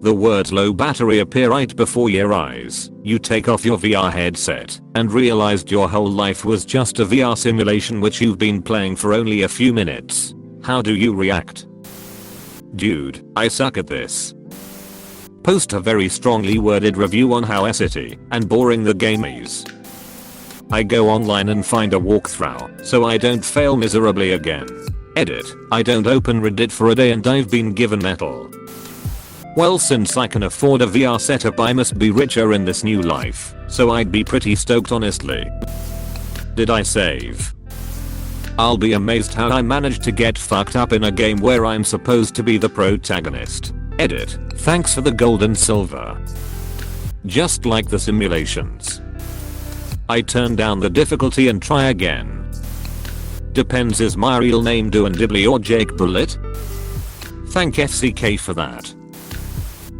The words low battery appear right before your eyes. You take off your VR headset and realized your whole life was just a VR simulation which you've been playing for only a few minutes. How do you react? Dude, I suck at this. Post a very strongly worded review on how city and boring the game is. I go online and find a walkthrough so I don't fail miserably again. Edit, I don't open Reddit for a day and I've been given metal. Well, since I can afford a VR setup I must be richer in this new life, so I'd be pretty stoked honestly. Did I save? I'll be amazed how I managed to get fucked up in a game where I'm supposed to be the protagonist. Edit, thanks for the gold and silver. Just like the simulations. I turn down the difficulty and try again. Depends, is my real name Doan Dibley or Jake Bullet? Thank FCK for that.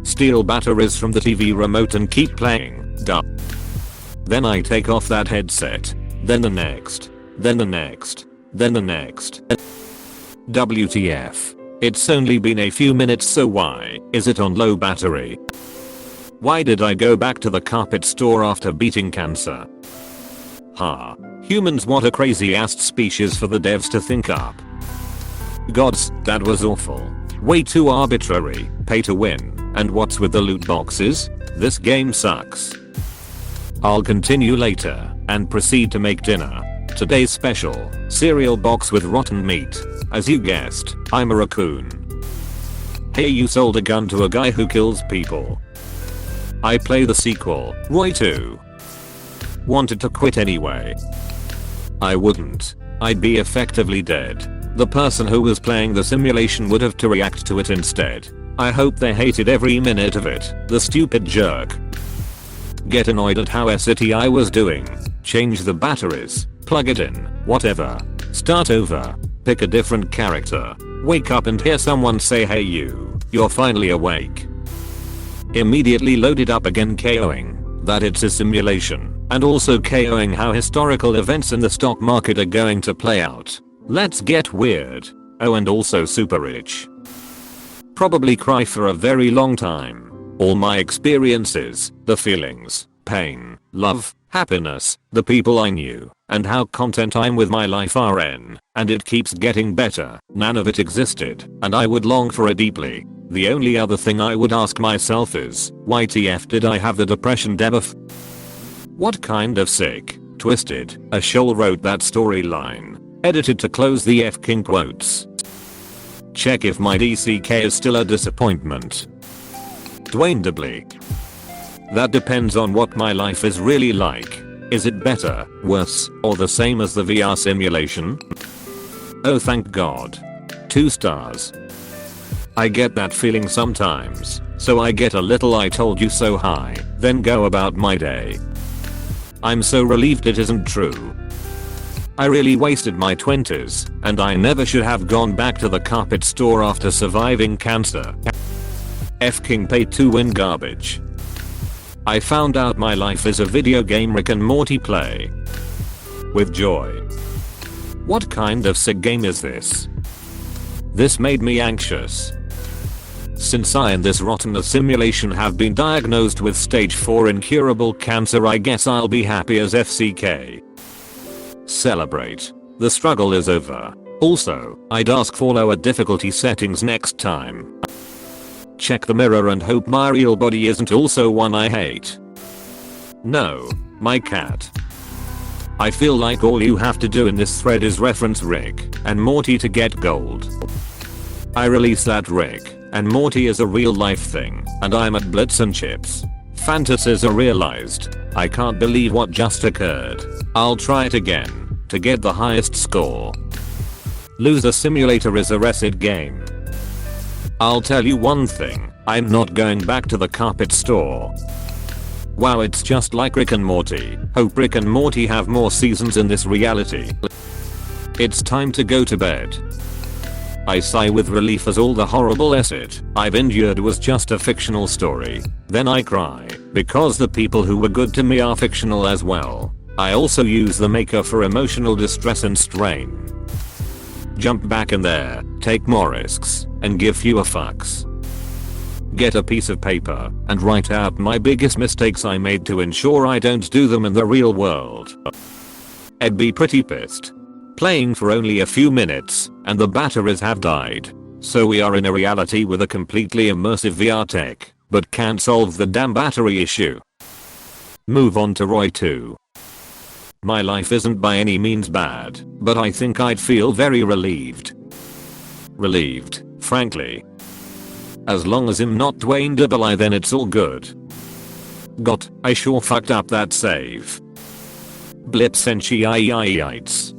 Steal batteries from the TV remote and keep playing. Duh. Then I take off that headset. Then the next. Then the next. Then the next. WTF. It's only been a few minutes, so why is it on low battery? Why did I go back to the carpet store after beating cancer? Ha. Humans, what a crazy ass species for the devs to think up. Gods, that was awful. Way too arbitrary. Pay to win. And what's with the loot boxes? This game sucks. I'll continue later and proceed to make dinner. Today's special, cereal box with rotten meat. As you guessed, I'm a raccoon. Hey, you sold a gun to a guy who kills people. I play the sequel, Roy 2. Wanted to quit anyway. I wouldn't. I'd be effectively dead. The person who was playing the simulation would have to react to it instead. I hope they hated every minute of it, the stupid jerk. Get annoyed at how shitty I was doing. Change the batteries, plug it in, whatever. Start over, pick a different character. Wake up and hear someone say hey you're finally awake. Immediately load it up again, KOing that it's a simulation, and also KOing how historical events in the stock market are going to play out. Let's get weird. Oh, and also super rich. Probably cry for a very long time. All my experiences, the feelings, pain, love, happiness, the people I knew, and how content I'm with my life RN, and it keeps getting better. None of it existed, and I would long for it deeply. The only other thing I would ask myself is, YTF did I have the depression debuff? What kind of sick, twisted, a Cheel wrote that storyline. Edited to close the F King quotes. Check if my DCK is still a disappointment. Dwayne Dibley. That depends on what my life is really like. Is it better, worse, or the same as the VR simulation? Oh, thank God. 2 stars. I get that feeling sometimes, so I get a little I told you so high, then go about my day. I'm so relieved it isn't true. I really wasted my 20s, and I never should have gone back to the carpet store after surviving cancer. F King paid to win garbage. I found out my life is a video game Rick and Morty play. With joy. What kind of sick game is this? This made me anxious. Since I and this rotten simulation have been diagnosed with stage 4 incurable cancer, I guess I'll be happy as FCK. Celebrate. The struggle is over. Also, I'd ask for lower difficulty settings next time. Check the mirror and hope my real body isn't also one I hate. No, my cat. I feel like all you have to do in this thread is reference Rick and Morty to get gold. I release that Rick and Morty is a real life thing, and I'm at Blitz and Chips. Fantasies are realized. I can't believe what just occurred. I'll try it again to get the highest score. Loser Simulator is a resid game. I'll tell you one thing, I'm not going back to the carpet store. Wow, it's just like Rick and Morty. Hope Rick and Morty have more seasons in this reality. It's time to go to bed. I sigh with relief as all the horrible shit I've endured was just a fictional story. Then I cry, because the people who were good to me are fictional as well. I also use the maker for emotional distress and strain. Jump back in there, take more risks, and give fewer fucks. get a piece of paper, and write out my biggest mistakes I made to ensure I don't do them in the real world. I'd be pretty pissed. Playing for only a few minutes, and the batteries have died. So we are in a reality with a completely immersive VR tech, but can't solve the damn battery issue. Move on to Roy 2. My life isn't by any means bad, but I think I'd feel very relieved. Relieved, frankly. As long as I'm not Dwayne Double, then it's all good. I sure fucked up that save. Blips and shiites.